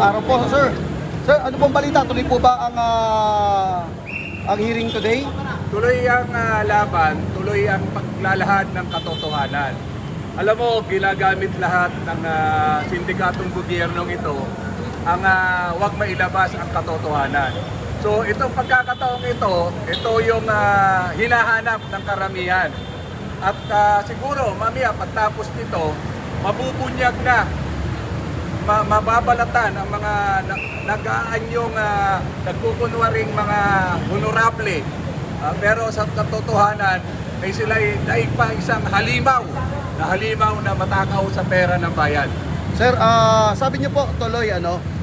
araw po, sir. Sir, ano pong balita? Tuloy po ba ang hearing today? Tuloy ang laban, tuloy ang paglalahad ng katotohanan. Alam mo, ginagamit lahat ng sindikatong gobyernong ito ang wag mailabas ang katotohanan. So itong pagkakataong ito yung hinahanap ng karamihan. At siguro mamaya pagtapos nito, mabubunyag na, mababalatan ang mga nag-aanyong nagkukunwaring mga honorable. Pero sa katotohanan ay sila daig pa isang halimaw na matakaw sa pera ng bayan. Sir, sabi niyo po tuloy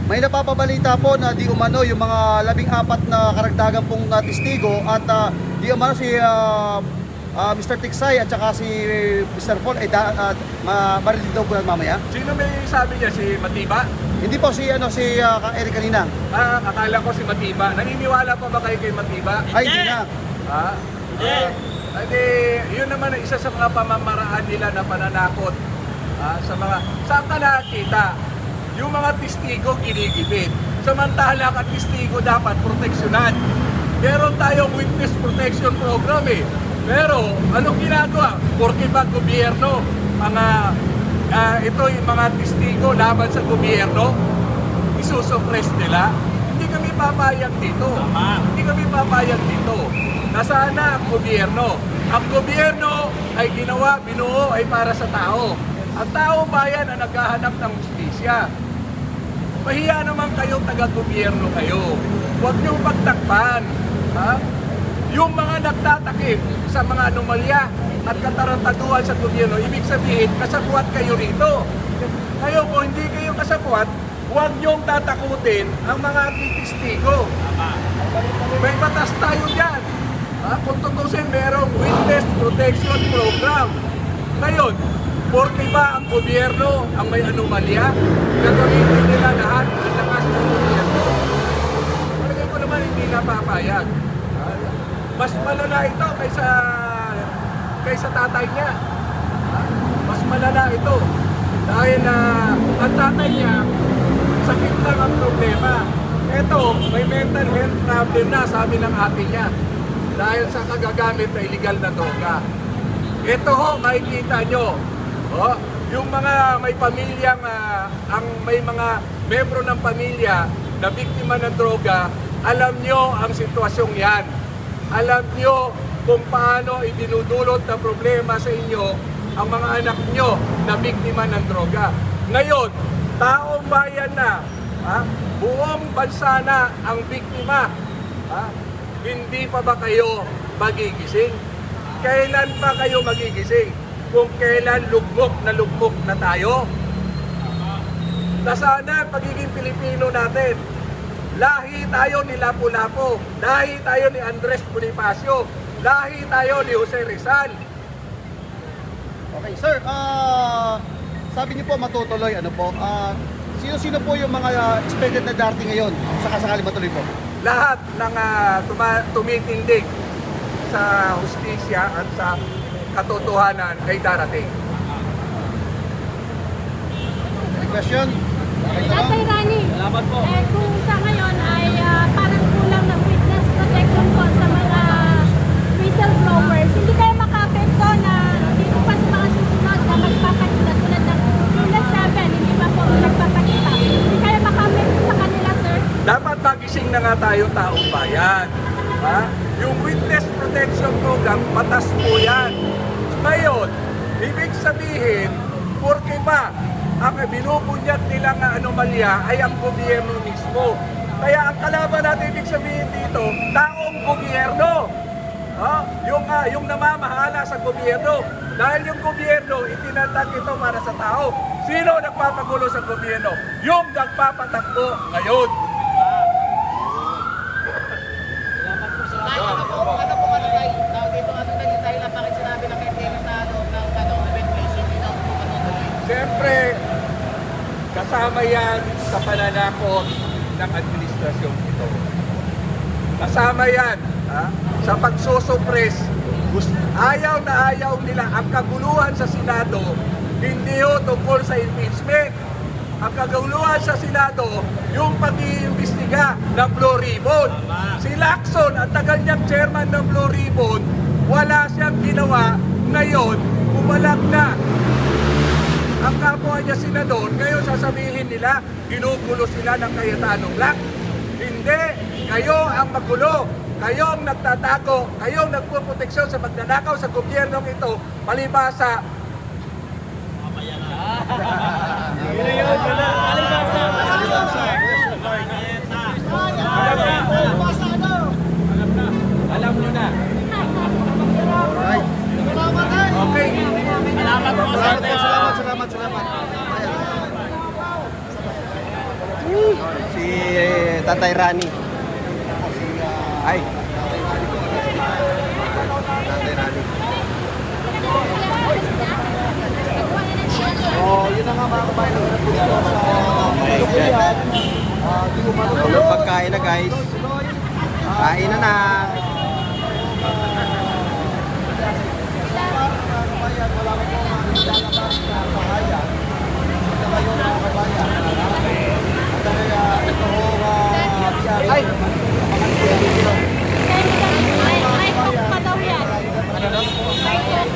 may napapabalita po na di umano yung mga 14 na karagdagan pong testigo at di umano si Mr. Tiksay at saka si Mr. Paul ay marilid daw po yan mamaya. Sino may sabi niya? Si Matiba? Hindi po si Eric kanina. Akala ko si Matiba. Naniniwala pa ba kayo kay Matiba? Ay, hindi na. Hindi. Yun naman ang isa sa mga pamamaraan nila na pananakot sa mga... Saan ka nakita? Yung mga testigo ginigipit. Samantala ang testigo dapat proteksyonan. Meron tayong witness protection program eh. Pero anong ginagawa? Porque ba gobyerno ito yung mga testigo laban sa gobyerno, isusuppress nila? Hindi kami papayag dito. Hindi kami papayag dito. Nasaan na ang gobyerno? Ang gobyerno ay binuo ay para sa tao. Ang tao bayan ang naghahanap ng justisya. Mahiya naman kayo, taga-gobyerno kayo. Huwag niyong pagtakpan. Yung mga nagtatakip sa mga anomalya at katarantaduhan sa gobyerno, ibig sabihin, kasapwat kayo rito. Ngayon, kung hindi kayo kasapwat, huwag niyong tatakutin ang mga testigo. May batas tayo dyan. Kung tutusin, merong witness protection program. Ngayon, porque ba ang gobyerno ang may anomalya? Gagamitin nila lahat ang lakas ng gobyerno. Palagay ko naman hindi napapayag. Mas malala ito kaysa tatay niya. Mas malala ito. Dahil ang tatay niya, sakit lang ang problema. Ito, may mental health problem na, sabi ng ate niya. Dahil sa kagagamit na illegal na droga. Ito ho, makikita nyo. Yung mga may pamilyang, may mga membro ng pamilya na biktima ng droga, alam nyo ang sitwasyong yan. Alam nyo kung paano idinudulot na problema sa inyo ang mga anak nyo na biktima ng droga. Ngayon, taong bayan na, buong bansa na ang biktima, hindi pa ba kayo magigising? Kailan pa kayo magigising? Kung kailan lugmok na tayo? Nasaan na ang pagiging Pilipino natin? Lahi tayo ni Lapu-Lapu, lahi tayo ni Andres Bonifacio, lahi tayo ni Jose Rizal. Okay, sir, sabi niyo po matutuloy, sino-sino po yung mga expected na darating ngayon, sakasakali matuloy po? Lahat ng tumitindig sa hustisya at sa katotohanan ay darating. Any question? Tatay Rani, Salamat po. kung sa ngayon ay parang kulang ng witness protection po sa mga whistleblowers, hindi kayo makapekto na dito pa sa mga susunod na magpapakita tulad ng Rule 7, hindi pa po nagpapakita. Hindi kayo makapekto sa kanila, sir? Dapat magising na nga tayo taong bayan. Yung witness protection program, batas po yan. Ngayon, ibig sabihin, porque ba ang binubunyag nilang anomalya ay ang gobyerno mismo. Kaya ang kalaban natin ibig sabihin dito, taong gobyerno. Yung namamahala sa gobyerno. Dahil yung gobyerno, itinatag ito para sa tao. Sino nagpapagulo sa gobyerno? Yung nagpapatakbo ngayon. Siyempre, kasama yan sa pananakot ng administrasyon ito. Kasama yan sa pagsusuppress. Ayaw na ayaw nila ang kaguluhan sa Senado, hindi ho tungkol sa impeachment. ang kaguluhan sa Senado yung pag-iimbestiga ng Blue Ribbon. Si Lacson, ang tagal niyang chairman ng Blue Ribbon, wala siyang ginawa. Ngayon, bumalag na ang kapwa niya senador. Ngayon sasabihin nila, ginugulo sila ng Cayetano Black. Hindi, kayo ang magulo. Kayo ang nagtatako, kayo ang nagpuproteksyon sa magnanakaw sa gobyernong ito, palibasa. Alam nyo na. Alright. Okay. Salamat po, Senator. Salamat. Si Tatay Rani. Ay. Tatay Rani. Oh, yun na nga mga kabayan, naghanap po dito sa di umano Walang pagkain na, guys. Kain na na. Wala mo po mga nilalabas na bahaya. Ito kayo mga kabayan. At kaya ito ho, biyari. Ay! May cook pa daw yan. May cook.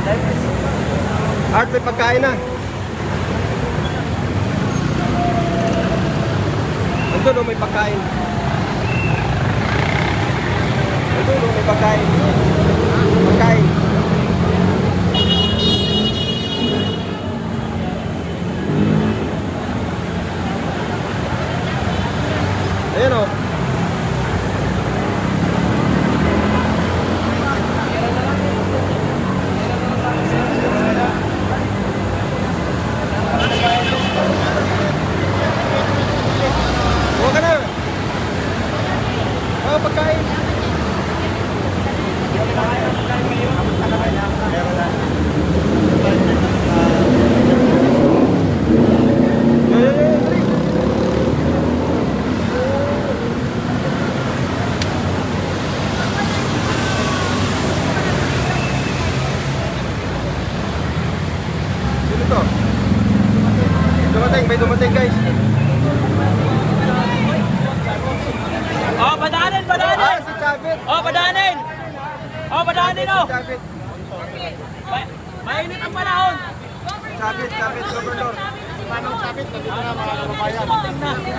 Letters na Art, may pagkain na. Ito no, may pagkain. Ito no, may pagkain. Pagkain. Ayan o. Huwag ka na. Pagkain. Sino to? May dumating guys. Oh, padaanin, padaanin! Si Chavit. Oh, padaanin! Oh, padaanin, oh! Chavit. Mainit ang panahon! Chavit, Governor.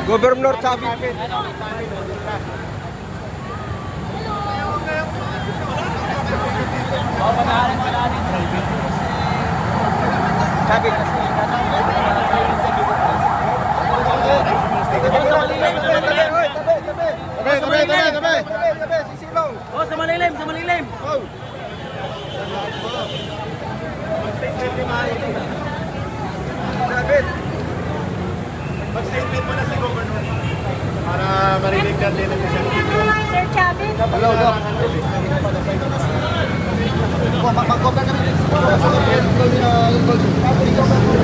Governor Chavit. Oh, padaanin, padaanin! Chavit. Tabi, sisilong. Oh, sa malilim, sa malilim! Oh. Chavit. Mag-statement mo na si Governor para marinig natin ang isang Sir Chavit. Hello, Doc. Mag-copy kami.